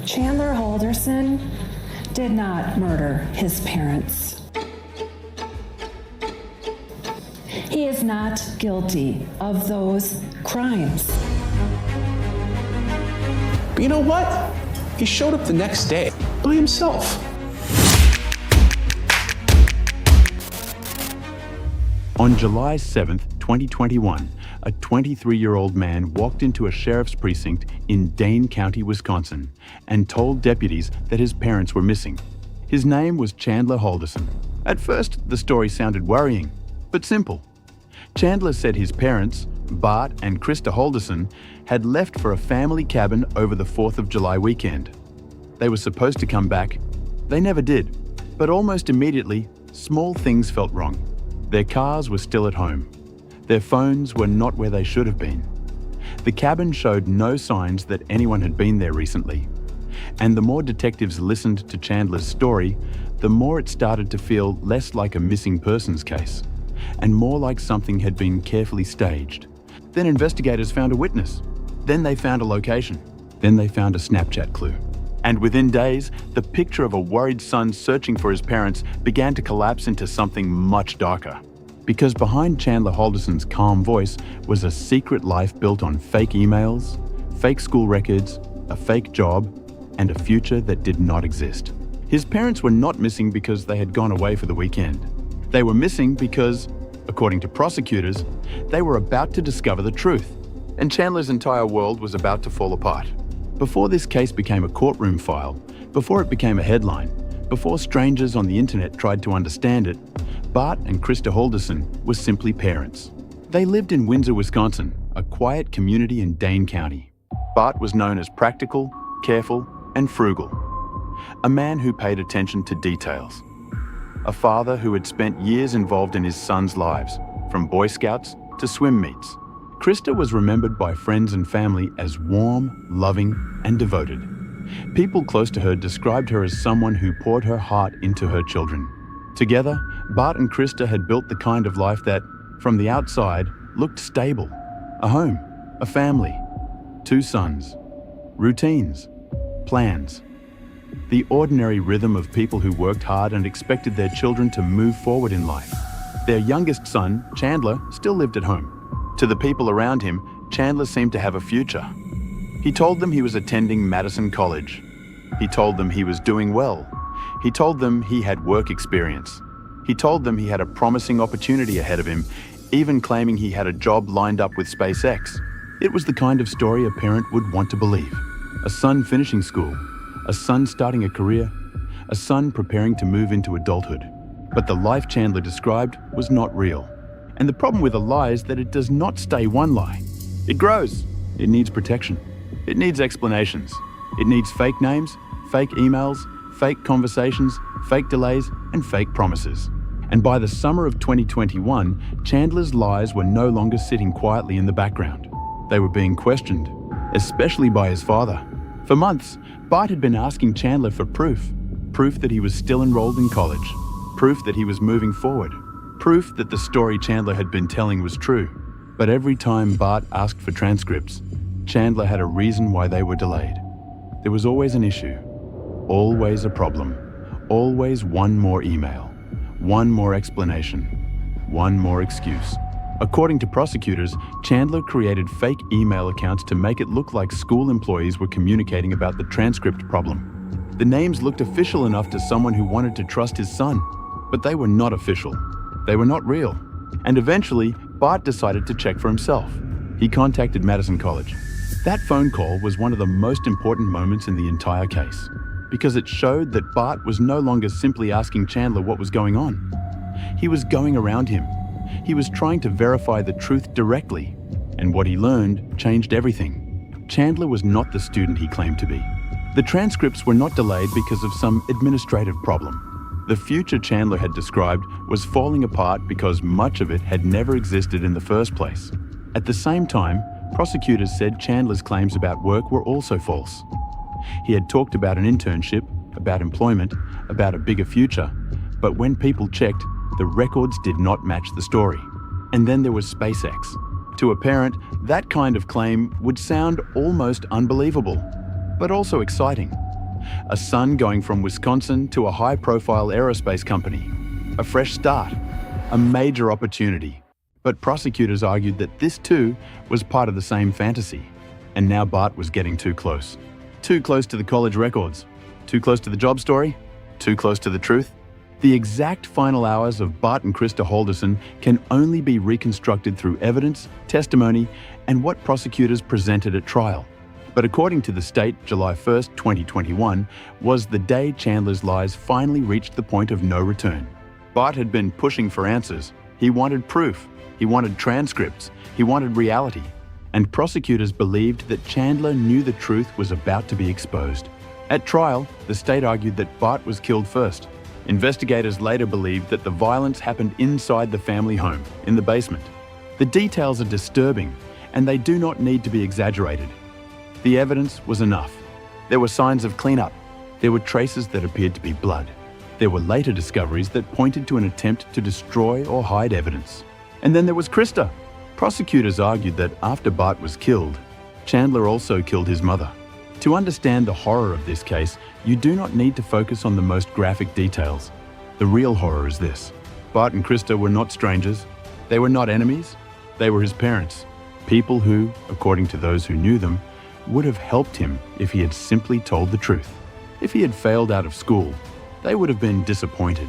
Chandler Halderson did not murder his parents. He is not guilty of those crimes. But you know what? He showed up the next day by himself. On July 7th, 2021, a 23-year-old man walked into a sheriff's precinct in Dane County, Wisconsin, and told deputies that his parents were missing. His name was Chandler Halderson. At first, the story sounded worrying, but simple. Chandler said his parents, Bart and Krista Halderson, had left for a family cabin over the 4th of July weekend. They were supposed to come back. They never did, but almost immediately, small things felt wrong. Their cars were still at home. Their phones were not where they should have been. The cabin showed no signs that anyone had been there recently. And the more detectives listened to Chandler's story, the more it started to feel less like a missing persons case, and more like something had been carefully staged. Then investigators found a witness. Then they found a location. Then they found a Snapchat clue. And within days, the picture of a worried son searching for his parents began to collapse into something much darker. Because behind Chandler Halderson's calm voice was a secret life built on fake emails, fake school records, a fake job, and a future that did not exist. His parents were not missing because they had gone away for the weekend. They were missing because, according to prosecutors, they were about to discover the truth, and Chandler's entire world was about to fall apart. Before this case became a courtroom file, before it became a headline, before strangers on the internet tried to understand it, Bart and Krista Halderson were simply parents. They lived in Windsor, Wisconsin, a quiet community in Dane County. Bart was known as practical, careful, and frugal. A man who paid attention to details. A father who had spent years involved in his sons' lives, from Boy Scouts to swim meets. Krista was remembered by friends and family as warm, loving, and devoted. People close to her described her as someone who poured her heart into her children. Together, Bart and Krista had built the kind of life that, from the outside, looked stable. A home, a family, 2 sons, routines, plans. The ordinary rhythm of people who worked hard and expected their children to move forward in life. Their youngest son, Chandler, still lived at home. To the people around him, Chandler seemed to have a future. He told them he was attending Madison College. He told them he was doing well. He told them he had work experience. He told them he had a promising opportunity ahead of him, even claiming he had a job lined up with SpaceX. It was the kind of story a parent would want to believe. A son finishing school, a son starting a career, a son preparing to move into adulthood. But the life Chandler described was not real. And the problem with a lie is that it does not stay one lie. It grows. It needs protection. It needs explanations. It needs fake names, fake emails, fake conversations, fake delays, and fake promises. And by the summer of 2021, Chandler's lies were no longer sitting quietly in the background. They were being questioned, especially by his father. For months, Bart had been asking Chandler for proof. Proof that he was still enrolled in college. Proof that he was moving forward. Proof that the story Chandler had been telling was true. But every time Bart asked for transcripts, Chandler had a reason why they were delayed. There was always an issue, always a problem, always one more email, one more explanation, one more excuse. According to prosecutors, Chandler created fake email accounts to make it look like school employees were communicating about the transcript problem. The names looked official enough to someone who wanted to trust his son, but they were not official. They were not real. And eventually, Bart decided to check for himself. He contacted Madison College. That phone call was one of the most important moments in the entire case, because it showed that Bart was no longer simply asking Chandler what was going on. He was going around him. He was trying to verify the truth directly, and what he learned changed everything. Chandler was not the student he claimed to be. The transcripts were not delayed because of some administrative problem. The future Chandler had described was falling apart because much of it had never existed in the first place. At the same time, prosecutors said Chandler's claims about work were also false. He had talked about an internship, about employment, about a bigger future, but when people checked, the records did not match the story. And then there was SpaceX. To a parent, that kind of claim would sound almost unbelievable, but also exciting. A son going from Wisconsin to a high-profile aerospace company. A fresh start. A major opportunity. But prosecutors argued that this too was part of the same fantasy. And now Bart was getting too close. Too close to the college records. Too close to the job story. Too close to the truth. The exact final hours of Bart and Krista Halderson can only be reconstructed through evidence, testimony, and what prosecutors presented at trial. But according to the state, July 1st, 2021 was the day Chandler's lies finally reached the point of no return. Bart had been pushing for answers. He wanted proof. He wanted transcripts. He wanted reality. And prosecutors believed that Chandler knew the truth was about to be exposed. At trial, the state argued that Bart was killed first. Investigators later believed that the violence happened inside the family home, in the basement. The details are disturbing, and they do not need to be exaggerated. The evidence was enough. There were signs of cleanup. There were traces that appeared to be blood. There were later discoveries that pointed to an attempt to destroy or hide evidence. And then there was Krista. Prosecutors argued that after Bart was killed, Chandler also killed his mother. To understand the horror of this case, you do not need to focus on the most graphic details. The real horror is this. Bart and Krista were not strangers. They were not enemies. They were his parents. People who, according to those who knew them, would have helped him if he had simply told the truth. If he had failed out of school, they would have been disappointed.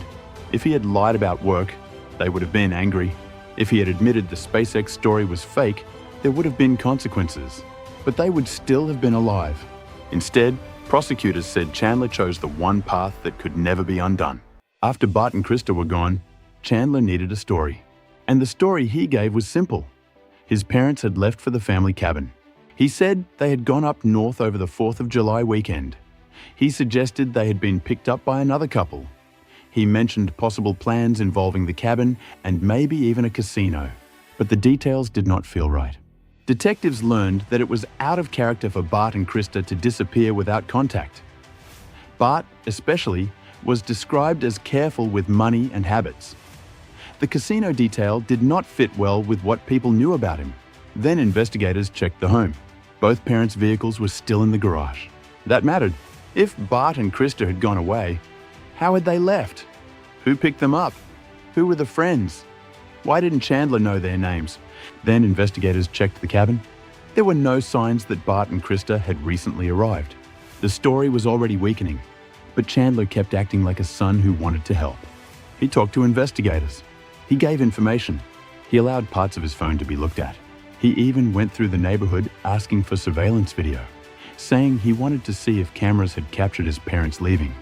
If he had lied about work, they would have been angry. If he had admitted the SpaceX story was fake, there would have been consequences. But they would still have been alive. Instead, prosecutors said Chandler chose the one path that could never be undone. After Bart and Krista were gone, Chandler needed a story. And the story he gave was simple. His parents had left for the family cabin. He said they had gone up north over the 4th of July weekend. He suggested they had been picked up by another couple. He mentioned possible plans involving the cabin and maybe even a casino. But the details did not feel right. Detectives learned that it was out of character for Bart and Krista to disappear without contact. Bart, especially, was described as careful with money and habits. The casino detail did not fit well with what people knew about him. Then investigators checked the home. Both parents' vehicles were still in the garage. That mattered. If Bart and Krista had gone away, how had they left? Who picked them up? Who were the friends? Why didn't Chandler know their names? Then investigators checked the cabin. There were no signs that Bart and Krista had recently arrived. The story was already weakening, but Chandler kept acting like a son who wanted to help. He talked to investigators. He gave information. He allowed parts of his phone to be looked at. He even went through the neighborhood asking for surveillance video, saying he wanted to see if cameras had captured his parents leaving.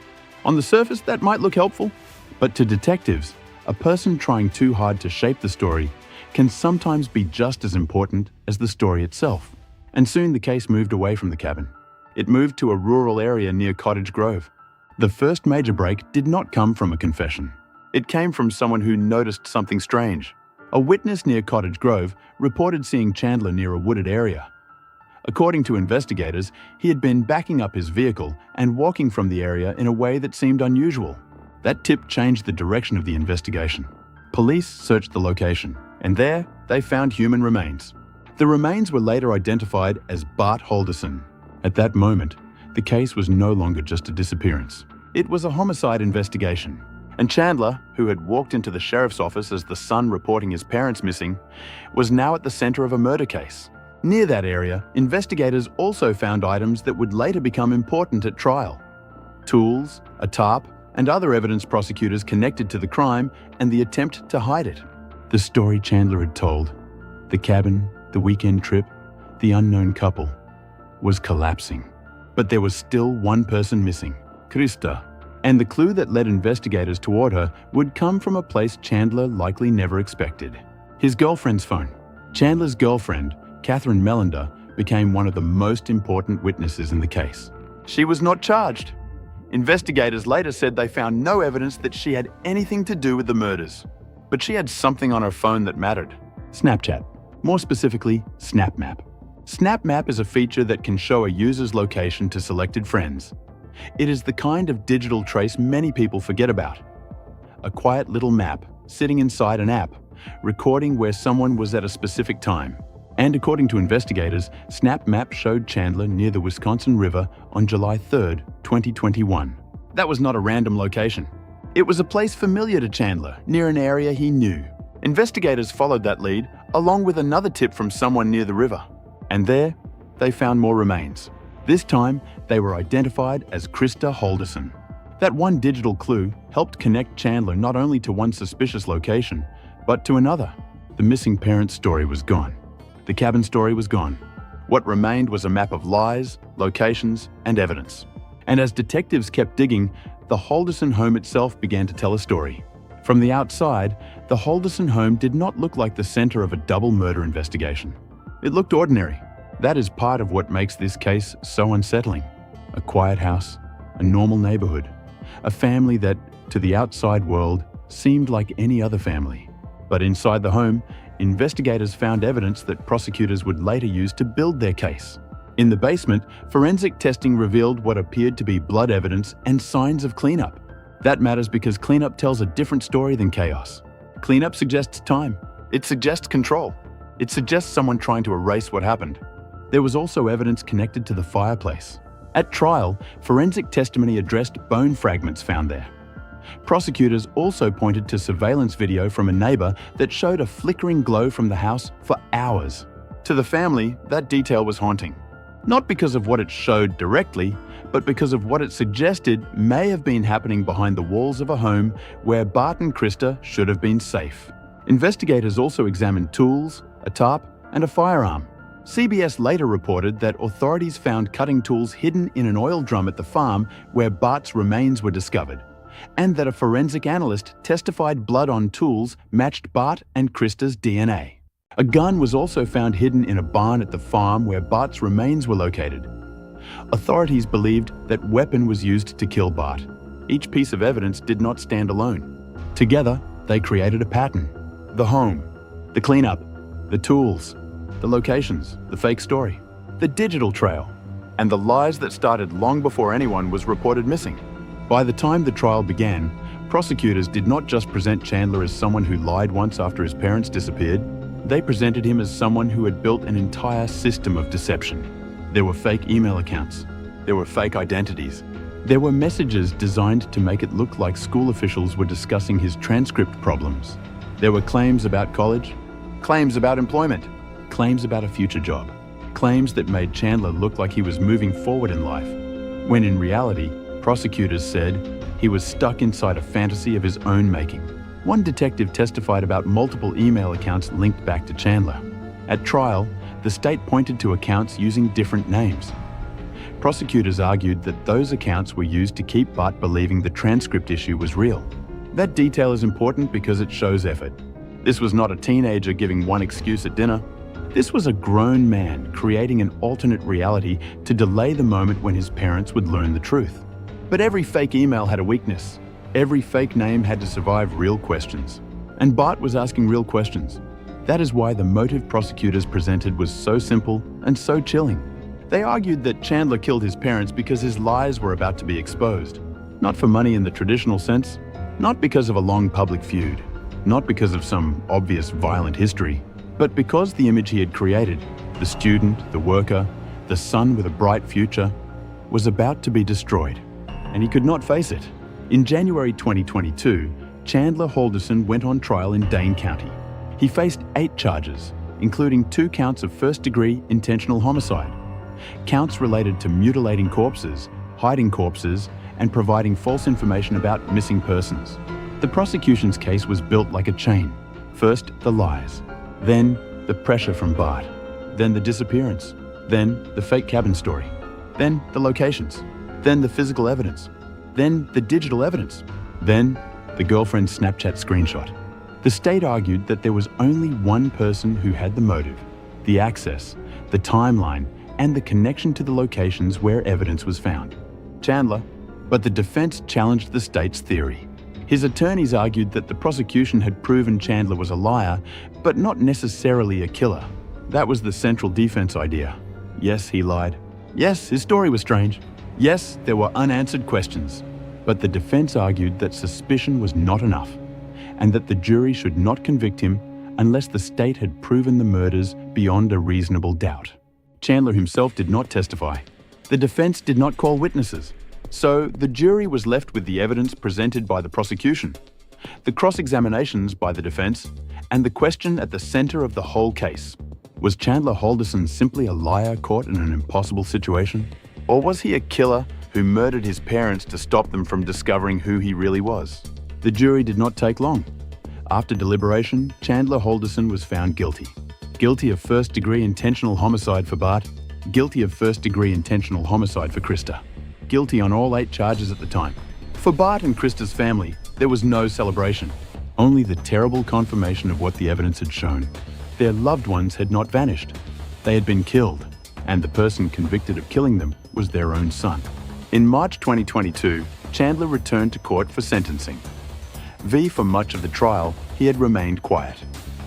On the surface, that might look helpful, but to detectives, a person trying too hard to shape the story can sometimes be just as important as the story itself. And soon the case moved away from the cabin. It moved to a rural area near Cottage Grove. The first major break did not come from a confession. It came from someone who noticed something strange. A witness near Cottage Grove reported seeing Chandler near a wooded area. According to investigators, he had been backing up his vehicle and walking from the area in a way that seemed unusual. That tip changed the direction of the investigation. Police searched the location, and there they found human remains. The remains were later identified as Bart Halderson. At that moment, the case was no longer just a disappearance. It was a homicide investigation. And Chandler, who had walked into the sheriff's office as the son reporting his parents missing, was now at the center of a murder case. Near that area, investigators also found items that would later become important at trial. Tools, a tarp, and other evidence prosecutors connected to the crime and the attempt to hide it. The story Chandler had told, the cabin, the weekend trip, the unknown couple, was collapsing. But there was still one person missing, Krista. And the clue that led investigators toward her would come from a place Chandler likely never expected. His girlfriend's phone. Chandler's girlfriend, Catherine Melander, became one of the most important witnesses in the case. She was not charged. Investigators later said they found no evidence that she had anything to do with the murders. But she had something on her phone that mattered. Snapchat. More specifically, SnapMap. SnapMap is a feature that can show a user's location to selected friends. It is the kind of digital trace many people forget about. A quiet little map sitting inside an app, recording where someone was at a specific time. And according to investigators, Snap Map showed Chandler near the Wisconsin River on July 3, 2021. That was not a random location. It was a place familiar to Chandler, near an area he knew. Investigators followed that lead, along with another tip from someone near the river. And there, they found more remains. This time, they were identified as Krista Halderson. That one digital clue helped connect Chandler not only to one suspicious location, but to another. The missing parents' story was gone. The cabin story was gone. What remained was a map of lies, locations, and evidence. And as detectives kept digging, the Halderson home itself began to tell a story. From the outside, the Halderson home did not look like the center of a double murder investigation. It looked ordinary. That is part of what makes this case so unsettling. A quiet house, a normal neighborhood, a family that, to the outside world, seemed like any other family. But inside the home, investigators found evidence that prosecutors would later use to build their case. In the basement, forensic testing revealed what appeared to be blood evidence and signs of cleanup. That matters because cleanup tells a different story than chaos. Cleanup suggests time. It suggests control. It suggests someone trying to erase what happened. There was also evidence connected to the fireplace. At trial, forensic testimony addressed bone fragments found there. Prosecutors also pointed to surveillance video from a neighbor that showed a flickering glow from the house for hours. To the family, that detail was haunting. Not because of what it showed directly, but because of what it suggested may have been happening behind the walls of a home where Bart and Krista should have been safe. Investigators also examined tools, a tarp, and a firearm. CBS later reported that authorities found cutting tools hidden in an oil drum at the farm where Bart's remains were discovered, and that a forensic analyst testified blood on tools matched Bart and Krista's DNA. A gun was also found hidden in a barn at the farm where Bart's remains were located. Authorities believed that weapon was used to kill Bart. Each piece of evidence did not stand alone. Together, they created a pattern. The home, the cleanup, the tools, the locations, the fake story, the digital trail, and the lies that started long before anyone was reported missing. By the time the trial began, prosecutors did not just present Chandler as someone who lied once after his parents disappeared. They presented him as someone who had built an entire system of deception. There were fake email accounts. There were fake identities. There were messages designed to make it look like school officials were discussing his transcript problems. There were claims about college, claims about employment, claims about a future job, claims that made Chandler look like he was moving forward in life, when in reality, prosecutors said he was stuck inside a fantasy of his own making. One detective testified about multiple email accounts linked back to Chandler. At trial, the state pointed to accounts using different names. Prosecutors argued that those accounts were used to keep Bart believing the transcript issue was real. That detail is important because it shows effort. This was not a teenager giving one excuse at dinner. This was a grown man creating an alternate reality to delay the moment when his parents would learn the truth. But every fake email had a weakness. Every fake name had to survive real questions. And Bart was asking real questions. That is why the motive prosecutors presented was so simple and so chilling. They argued that Chandler killed his parents because his lies were about to be exposed. Not for money in the traditional sense, not because of a long public feud, not because of some obvious violent history, but because the image he had created, the student, the worker, the son with a bright future, was about to be destroyed. And he could not face it. In January 2022, Chandler Halderson went on trial in Dane County. He faced 8 charges, including 2 counts of first-degree intentional homicide, counts related to mutilating corpses, hiding corpses, and providing false information about missing persons. The prosecution's case was built like a chain. First, the lies, then the pressure from Bart, then the disappearance, then the fake cabin story, then the locations, then the physical evidence, then the digital evidence, then the girlfriend's Snapchat screenshot. The state argued that there was only one person who had the motive, the access, the timeline, and the connection to the locations where evidence was found, Chandler. But the defense challenged the state's theory. His attorneys argued that the prosecution had proven Chandler was a liar, but not necessarily a killer. That was the central defense idea. Yes, he lied. Yes, his story was strange. Yes, there were unanswered questions. But the defense argued that suspicion was not enough, and that the jury should not convict him unless the state had proven the murders beyond a reasonable doubt. Chandler himself did not testify. The defense did not call witnesses. So the jury was left with the evidence presented by the prosecution, the cross-examinations by the defense, and the question at the center of the whole case. Was Chandler Halderson simply a liar caught in an impossible situation? Or was he a killer who murdered his parents to stop them from discovering who he really was? The jury did not take long. After deliberation, Chandler Halderson was found guilty. Guilty of first-degree intentional homicide for Bart, guilty of first-degree intentional homicide for Krista. Guilty on all 8 charges at the time. For Bart and Krista's family, there was no celebration, only the terrible confirmation of what the evidence had shown. Their loved ones had not vanished. They had been killed, and the person convicted of killing them was their own son. In March 2022, Chandler returned to court for sentencing. For much of the trial, he had remained quiet.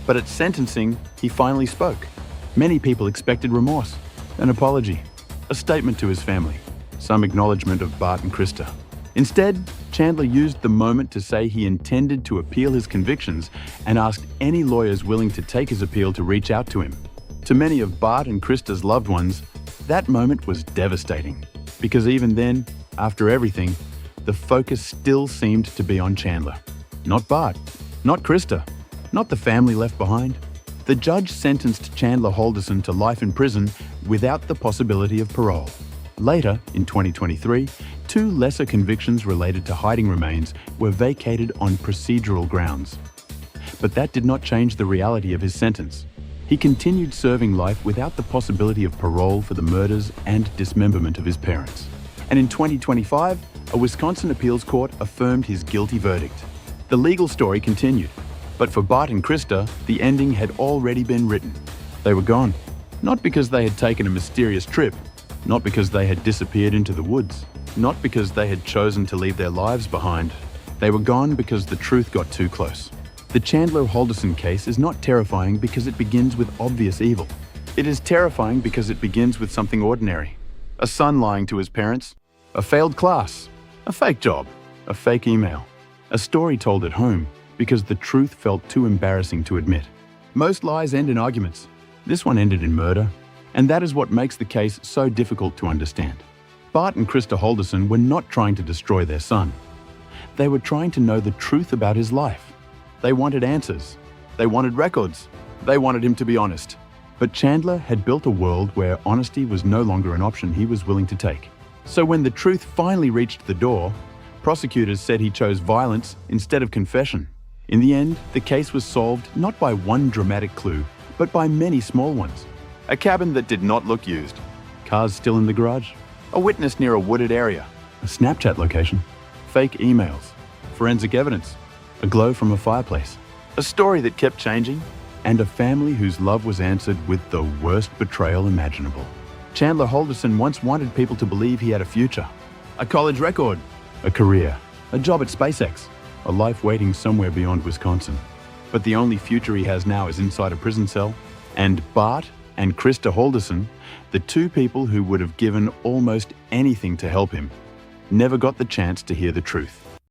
But at sentencing, he finally spoke. Many people expected remorse, an apology, a statement to his family, some acknowledgement of Bart and Krista. Instead, Chandler used the moment to say he intended to appeal his convictions and asked any lawyers willing to take his appeal to reach out to him. To many of Bart and Krista's loved ones, that moment was devastating, because even then, after everything, the focus still seemed to be on Chandler. Not Bart, not Krista, not the family left behind. The judge sentenced Chandler Halderson to life in prison without the possibility of parole. Later, in 2023, 2 lesser convictions related to hiding remains were vacated on procedural grounds. But that did not change the reality of his sentence. He continued serving life without the possibility of parole for the murders and dismemberment of his parents. And in 2025, a Wisconsin appeals court affirmed his guilty verdict. The legal story continued. But for Bart and Krista, the ending had already been written. They were gone. Not because they had taken a mysterious trip, not because they had disappeared into the woods, not because they had chosen to leave their lives behind. They were gone because the truth got too close. The Chandler Halderson case is not terrifying because it begins with obvious evil. It is terrifying because it begins with something ordinary. A son lying to his parents, a failed class, a fake job, a fake email, a story told at home because the truth felt too embarrassing to admit. Most lies end in arguments. This one ended in murder, and that is what makes the case so difficult to understand. Bart and Krista Halderson were not trying to destroy their son. They were trying to know the truth about his life. They wanted answers. They wanted records. They wanted him to be honest. But Chandler had built a world where honesty was no longer an option he was willing to take. So when the truth finally reached the door, prosecutors said he chose violence instead of confession. In the end, the case was solved not by one dramatic clue, but by many small ones. A cabin that did not look used, cars still in the garage, a witness near a wooded area, a Snapchat location, fake emails, forensic evidence, a glow from a fireplace, a story that kept changing, and a family whose love was answered with the worst betrayal imaginable. Chandler Halderson once wanted people to believe he had a future, a college record, a career, a job at SpaceX, a life waiting somewhere beyond Wisconsin. But the only future he has now is inside a prison cell, and Bart and Krista Halderson, the 2 people who would have given almost anything to help him, never got the chance to hear the truth.